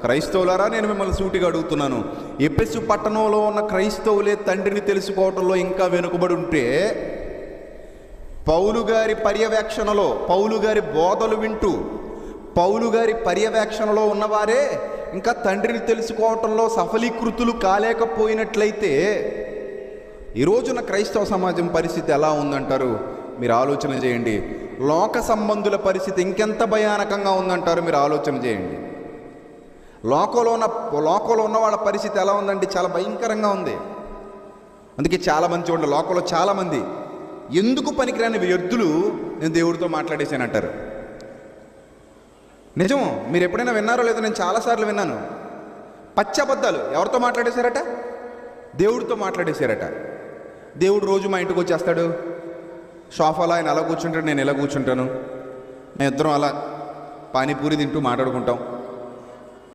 క్రైస్తవులారా, నేను మిమ్మల్ని సూటిగా అడుగుతున్నాను, ఎఫెసు పట్టణంలో ఉన్న క్రైస్తవులే తండ్రిని తెలుసుకోవటంలో ఇంకా వెనుకబడి ఉంటే, పౌలు గారి పర్యవేక్షణలో, పౌలు గారి బోధలు వింటూ పౌలు గారి పర్యవేక్షణలో ఉన్నవారే ఇంకా తండ్రిని తెలుసుకోవటంలో సఫలీకృతులు కాలేకపోయినట్లయితే ఈ రోజున క్రైస్తవ సమాజం పరిస్థితి ఎలా ఉందంటారు? మీరు ఆలోచన చేయండి. లోక సంబంధుల పరిస్థితి ఇంకెంత భయానకంగా ఉందంటారు? మీరు ఆలోచన చేయండి. లోకంలో ఉన్న వాళ్ళ పరిస్థితి ఎలా ఉందండి? చాలా భయంకరంగా ఉంది. అందుకే చాలామంది చూడండి, లోకంలో చాలామంది ఎందుకు పనికిరాని వ్యర్థులు నేను దేవుడితో మాట్లాడేసానంటారు. నిజం. మీరు ఎప్పుడైనా విన్నారో లేదో, నేను చాలాసార్లు విన్నాను. పచ్చబద్దాలు ఎవరితో మాట్లాడేశారట? దేవుడితో మాట్లాడేశారట. దేవుడు రోజు మా ఇంటికి వచ్చేస్తాడు, సోఫాలో ఆయన అలా కూర్చుంటాడు, నేను ఇలా కూర్చుంటాను, మేము ఇద్దరం అలా పానీపూరి తింటూ మాట్లాడుకుంటాం.